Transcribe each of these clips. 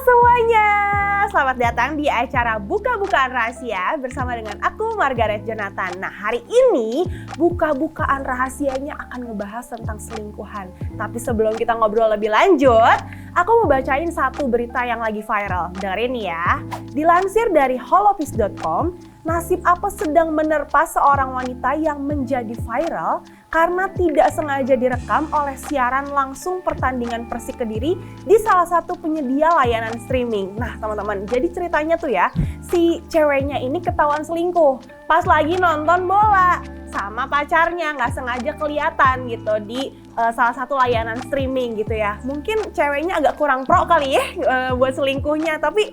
semuanya, selamat datang di acara Buka-Bukaan Rahasia bersama dengan aku Margaret Jonathan. Nah, hari ini buka-bukaan rahasianya akan ngebahas tentang selingkuhan. Tapi sebelum kita ngobrol lebih lanjut, aku mau bacain satu berita yang lagi viral. Dengerin ya. Dilansir dari holopis.com, nasib apa sedang menerpa seorang wanita yang menjadi viral karena tidak sengaja direkam oleh siaran langsung pertandingan Persik Kediri di salah satu penyedia layanan streaming. Nah teman-teman, jadi ceritanya tuh ya, si ceweknya ini ketahuan selingkuh pas lagi nonton bola sama pacarnya, nggak sengaja kelihatan gitu di salah satu layanan streaming gitu ya. Mungkin ceweknya agak kurang pro kali ya buat selingkuhnya, tapi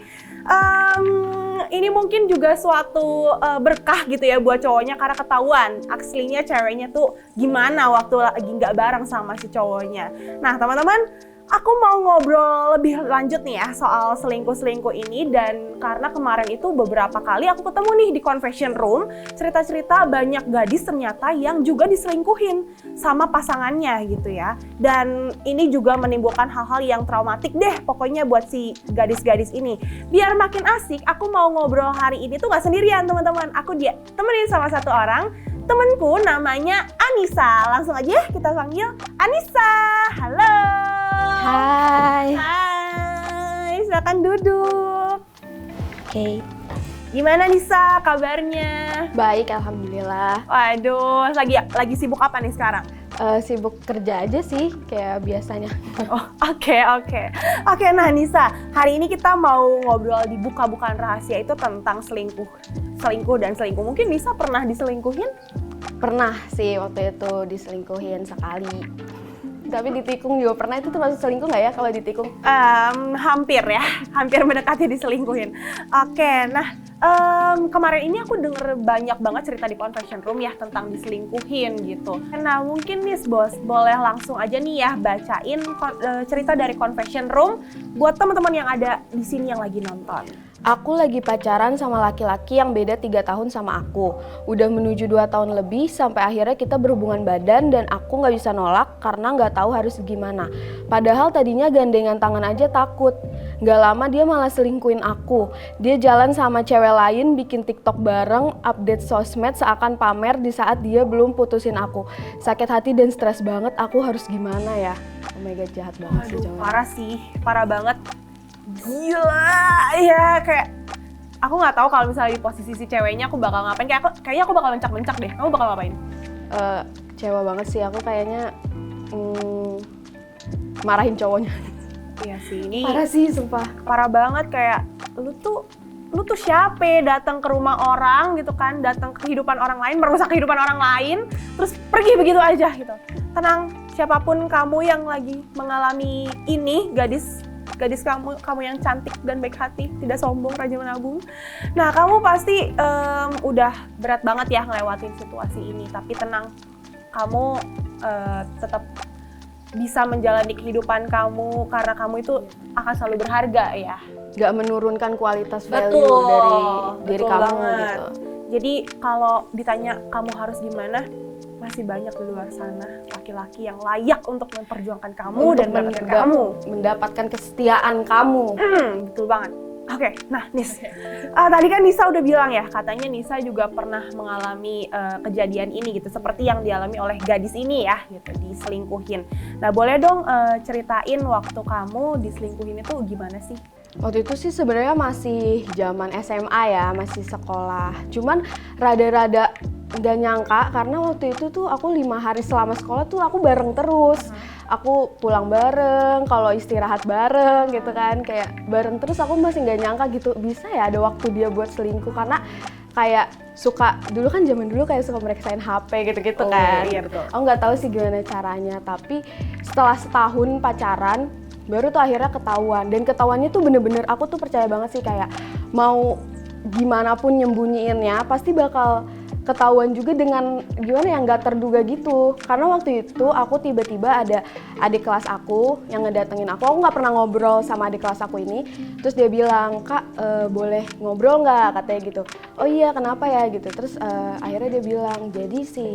ini mungkin juga suatu berkah gitu ya buat cowoknya karena ketahuan aslinya ceweknya tuh gimana waktu lagi nggak bareng sama si cowoknya. Nah teman-teman, aku mau ngobrol lebih lanjut nih ya soal selingkuh-selingkuh ini, dan karena kemarin itu beberapa kali aku ketemu nih di confession room cerita-cerita banyak gadis ternyata yang juga diselingkuhin sama pasangannya gitu ya. Dan ini juga menimbulkan hal-hal yang traumatik deh pokoknya buat si gadis-gadis ini. Biar makin asik, aku mau ngobrol hari ini tuh gak sendirian teman-teman. Aku temenin sama satu orang, temenku namanya Anissa. Langsung aja kita panggil Anissa. Halo. Hai. Hai, silakan duduk. Oke. Gimana Nisa kabarnya? Baik, alhamdulillah. Waduh, lagi sibuk apa nih sekarang? Sibuk kerja aja sih, kayak biasanya. Oh, oke. Oke, nah Nisa, hari ini kita mau ngobrol di Buka-Bukaan Rahasia itu tentang selingkuh dan selingkuh. Mungkin Nisa pernah diselingkuhin? Pernah sih waktu itu diselingkuhin sekali. Tapi ditikung juga pernah. Itu termasuk selingkuh nggak ya kalau ditikung? Hampir mendekati diselingkuhin. Oke, nah kemarin ini aku denger banyak banget cerita di confession room ya tentang diselingkuhin gitu. Nah mungkin nih bos, boleh langsung aja nih ya bacain cerita dari confession room buat teman-teman yang ada di sini yang lagi nonton. Aku lagi pacaran sama laki-laki yang beda 3 tahun sama aku. Udah menuju 2 tahun lebih sampai akhirnya kita berhubungan badan dan aku gak bisa nolak karena gak tahu harus gimana. Padahal tadinya gandengan tangan aja takut. Gak lama dia malah selingkuhin aku. Dia jalan sama cewek lain, bikin TikTok bareng, update sosmed seakan pamer di saat dia belum putusin aku. Sakit hati dan stres banget, aku harus gimana ya? Oh my god, jahat banget sih cowok. Parah sih, parah banget. Gila, ya kayak aku nggak tahu kalau misalnya di posisi si ceweknya aku bakal ngapain. Kayaknya aku bakal mencak-mencak deh. Kamu bakal ngapain? Kecewa banget sih aku, kayaknya marahin cowoknya. Iya sih, ini Parah sih, sumpah. Parah banget, kayak lu tuh siapa datang ke rumah orang gitu kan, datang ke kehidupan orang lain, merusak kehidupan orang lain, terus pergi begitu aja gitu. Tenang, siapapun kamu yang lagi mengalami ini, gadis kamu yang cantik dan baik hati, tidak sombong, rajin menabung. Nah, kamu pasti udah berat banget ya ngelewatin situasi ini. Tapi tenang, kamu tetap bisa menjalani kehidupan kamu karena kamu itu akan selalu berharga ya. Gak menurunkan kualitas value dari diri kamu banget. gitu. Jadi kalau ditanya kamu harus gimana, masih banyak di luar sana laki-laki yang layak untuk memperjuangkan kamu Untuk dan mendapatkan kesetiaan kamu. Betul banget. Oke, nah Nis, tadi kan Nisa udah bilang ya, katanya Nisa juga pernah mengalami kejadian ini gitu, seperti yang dialami oleh gadis ini ya, gitu, diselingkuhin. Nah boleh dong ceritain waktu kamu diselingkuhin itu gimana sih? Waktu itu sih sebenarnya masih zaman SMA ya, masih sekolah. Cuman rada-rada gak nyangka karena waktu itu tuh aku 5 hari selama sekolah tuh aku bareng terus. Aku pulang bareng, kalau istirahat bareng gitu kan, kayak bareng terus. Aku masih gak nyangka gitu bisa ya ada waktu dia buat selingkuh, karena kayak suka, dulu kan zaman dulu kayak suka mereksain HP gitu-gitu kan. Iya betul. Aku gak tahu sih gimana caranya, tapi setelah setahun pacaran baru tuh akhirnya ketahuan. Dan ketahuannya tuh bener-bener aku tuh percaya banget sih, kayak mau gimana pun nyembunyiinnya pasti bakal ketahuan juga dengan gimana ya, nggak terduga gitu. Karena waktu itu aku tiba-tiba ada adik kelas aku yang ngedatengin aku nggak pernah ngobrol sama adik kelas aku ini. Terus dia bilang, "Kak, boleh ngobrol nggak?" katanya gitu. "Oh iya, kenapa ya?" gitu. Terus akhirnya dia bilang, "Jadi si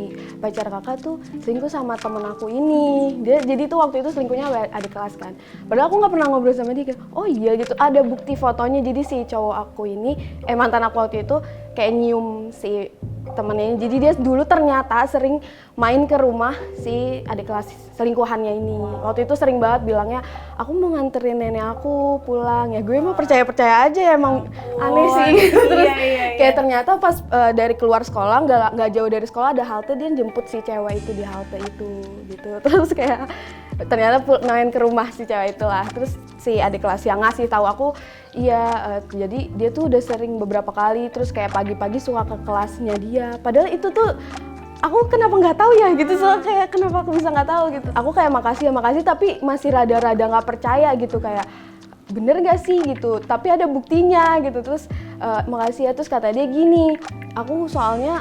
pacar kakak tuh selingkuh sama temen aku ini." Jadi tuh waktu itu selingkuhnya adik kelas kan. Padahal aku nggak pernah ngobrol sama dia. "Oh iya," gitu. Ada bukti fotonya. Jadi si cowok aku ini, mantan aku waktu itu kayak nyium si temennya. Jadi dia dulu ternyata sering main ke rumah si adik kelas selingkuhannya ini. Waktu itu sering banget bilangnya, "Aku mau nganterin nenek aku pulang." Ya gue mah percaya-percaya aja ya, emang aneh sih. Terus kayak ternyata pas dari keluar sekolah, nggak jauh dari sekolah ada halte, dia jemput si cewek itu di halte itu gitu. Terus kayak ternyata main ke rumah si cewek itulah. Terus si adik kelas yang ngasih tahu aku, iya, jadi dia tuh udah sering beberapa kali, terus kayak pagi-pagi suka ke kelasnya dia. Padahal itu tuh aku kenapa nggak tahu ya gitu, soalnya kayak kenapa aku bisa nggak tahu gitu. Aku kayak makasih tapi masih rada-rada nggak percaya gitu, kayak bener gak sih gitu, tapi ada buktinya gitu. Terus makasih ya, terus kata dia gini, "Aku soalnya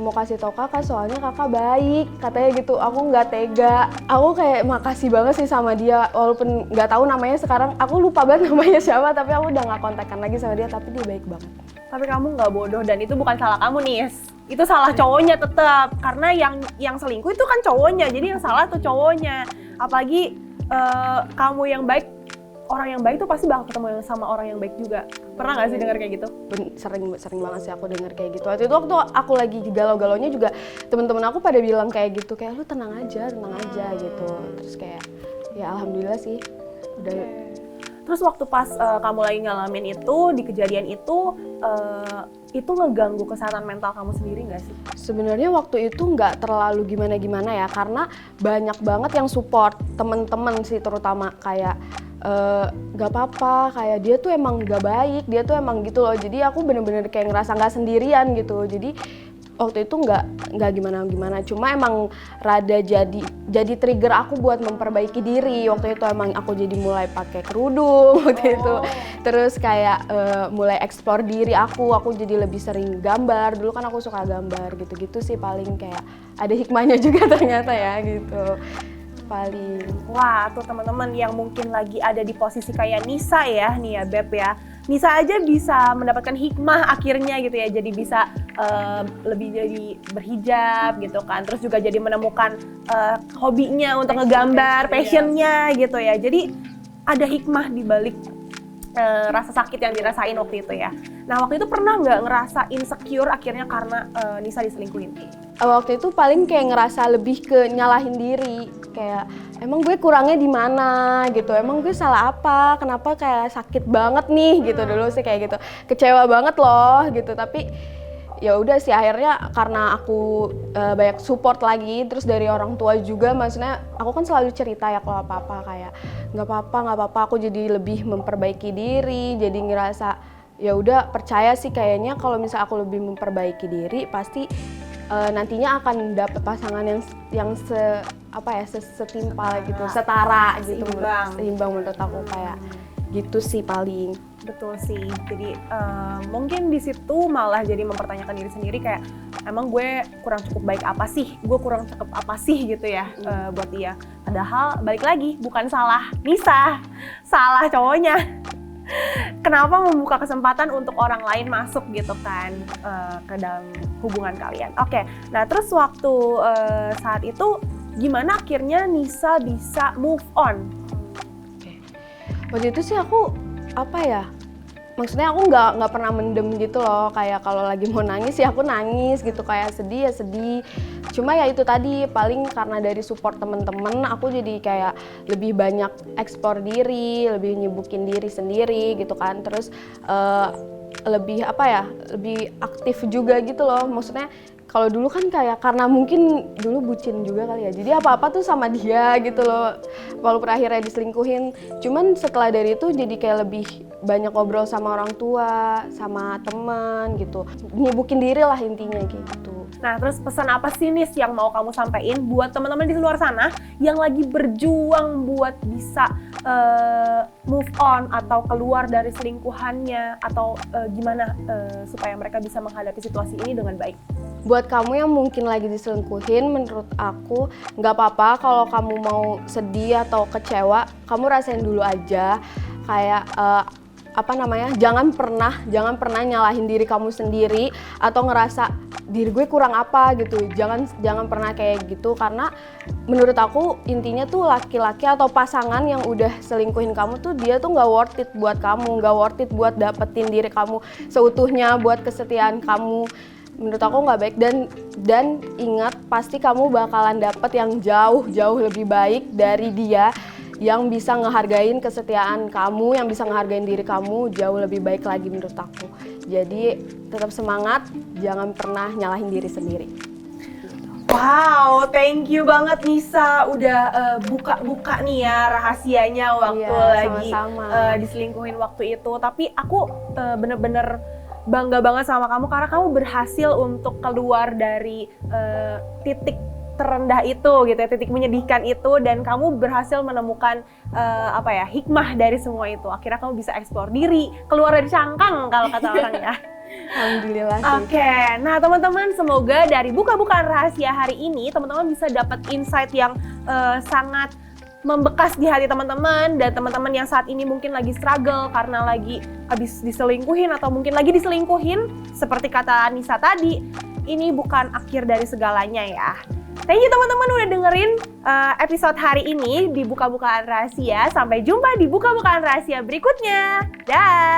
mau kasih tau kakak, soalnya kakak baik," katanya gitu. Aku nggak tega, aku kayak makasih banget sih sama dia, walaupun nggak tahu namanya sekarang, aku lupa banget namanya siapa, tapi aku udah nggak kontakkan lagi sama dia, tapi dia baik banget. Tapi kamu nggak bodoh, dan itu bukan salah kamu nih, itu salah cowoknya tetap, karena yang selingkuh itu kan cowoknya, jadi yang salah tuh cowoknya. Apalagi kamu yang baik, orang yang baik tuh pasti bakal ketemu sama orang yang baik juga. Pernah nggak sih dengar kayak gitu? Sering banget sih aku dengar kayak gitu. Waktu itu aku lagi galau-galaunya juga, temen-temen aku pada bilang kayak gitu, kayak lu tenang aja gitu. Terus kayak ya alhamdulillah sih udah. Terus waktu pas kamu lagi ngalamin itu, di kejadian itu ngeganggu kesehatan mental kamu sendiri nggak sih? Sebenarnya waktu itu nggak terlalu gimana-gimana ya, karena banyak banget yang support, temen-temen sih terutama, kayak gak apa-apa, kayak dia tuh emang gak baik, dia tuh emang gitu loh. Jadi aku bener-bener kayak ngerasa gak sendirian gitu. Jadi waktu itu nggak gimana-gimana, cuma emang rada jadi trigger aku buat memperbaiki diri. Waktu itu emang aku jadi mulai pakai kerudung waktu itu, terus kayak mulai explore diri aku jadi lebih sering gambar. Dulu kan aku suka gambar gitu-gitu sih, paling kayak ada hikmahnya juga ternyata ya gitu. Paling. Wah, tuh teman-teman yang mungkin lagi ada di posisi kayak Nisa ya, nih ya Beb ya. Nisa aja bisa mendapatkan hikmah akhirnya gitu ya, jadi bisa lebih jadi berhijab gitu kan, terus juga jadi menemukan hobinya untuk ngegambar, passionnya gitu ya. Jadi ada hikmah di balik rasa sakit yang dirasain waktu itu ya. Nah, waktu itu pernah nggak ngerasa insecure akhirnya karena Nisa diselingkuhin? Waktu itu paling kayak ngerasa lebih ke nyalahin diri, kayak emang gue kurangnya di mana gitu, emang gue salah apa, kenapa kayak sakit banget nih gitu. Dulu sih kayak gitu, kecewa banget loh gitu. Tapi ya udah sih, akhirnya karena aku banyak support lagi, terus dari orang tua juga, maksudnya aku kan selalu cerita ya kalau apa-apa, kayak nggak apa-apa, aku jadi lebih memperbaiki diri, jadi ngerasa ya udah percaya sih kayaknya kalau misal aku lebih memperbaiki diri pasti nantinya akan dapet pasangan yang setimpal gitu, setara gitu, seimbang menurut aku, kayak gitu sih paling. Betul sih, jadi mungkin di situ malah jadi mempertanyakan diri sendiri, kayak emang gue kurang cukup baik apa sih, gue kurang cakep apa sih gitu ya buat dia. Padahal balik lagi, bukan salah Nisa, salah cowoknya. Kenapa membuka kesempatan untuk orang lain masuk gitu kan ke dalam hubungan kalian. Oke, nah terus waktu saat itu gimana akhirnya Nisa bisa move on? Waktu itu sih aku maksudnya aku nggak pernah mendem gitu loh, kayak kalau lagi mau nangis ya aku nangis gitu, kayak sedih ya sedih. Cuma ya itu tadi, paling karena dari support temen-temen aku jadi kayak lebih banyak explore diri, lebih nyibukin diri sendiri gitu kan. Terus lebih aktif juga gitu loh. Maksudnya kalau dulu kan kayak karena mungkin dulu bucin juga kali ya, jadi apa-apa tuh sama dia gitu loh, walaupun akhirnya diselingkuhin. Cuman setelah dari itu jadi kayak lebih banyak ngobrol sama orang tua, sama teman gitu, nyibukin diri lah intinya gitu. Nah, terus pesan apa sih Nis yang mau kamu sampaikan buat teman-teman di luar sana yang lagi berjuang buat bisa move on atau keluar dari selingkuhannya, atau gimana supaya mereka bisa menghadapi situasi ini dengan baik? Buat kamu yang mungkin lagi diselingkuhin, menurut aku nggak apa-apa kalau kamu mau sedih atau kecewa, kamu rasain dulu aja. Kayak jangan pernah nyalahin diri kamu sendiri atau ngerasa diri gue kurang apa gitu. Jangan pernah kayak gitu, karena menurut aku intinya tuh laki-laki atau pasangan yang udah selingkuhin kamu tuh dia tuh nggak worth it buat kamu, nggak worth it buat dapetin diri kamu seutuhnya, buat kesetiaan kamu. Menurut aku nggak baik, dan ingat pasti kamu bakalan dapet yang jauh lebih baik dari dia, yang bisa ngehargain kesetiaan kamu, yang bisa ngehargain diri kamu jauh lebih baik lagi menurut aku. Jadi tetap semangat, jangan pernah nyalahin diri sendiri. Wow, thank you banget Nisa udah buka-buka nih ya rahasianya waktu lagi diselingkuhin waktu itu. Tapi aku bener-bener bangga banget sama kamu karena kamu berhasil untuk keluar dari titik terendah itu gitu ya, titik menyedihkan itu, dan kamu berhasil menemukan hikmah dari semua itu. Akhirnya kamu bisa eksplor diri, keluar dari cangkang kalau kata orang ya. Alhamdulillah sih. Oke, nah teman-teman, semoga dari buka-bukaan rahasia hari ini teman-teman bisa dapat insight yang sangat membekas di hati teman-teman, dan teman-teman yang saat ini mungkin lagi struggle karena lagi habis diselingkuhin atau mungkin lagi diselingkuhin, seperti kata Nisa tadi, ini bukan akhir dari segalanya ya. Thank you teman-teman udah dengerin episode hari ini di Buka-Bukaan Rahasia. Sampai jumpa di Buka-Bukaan Rahasia berikutnya. Dah.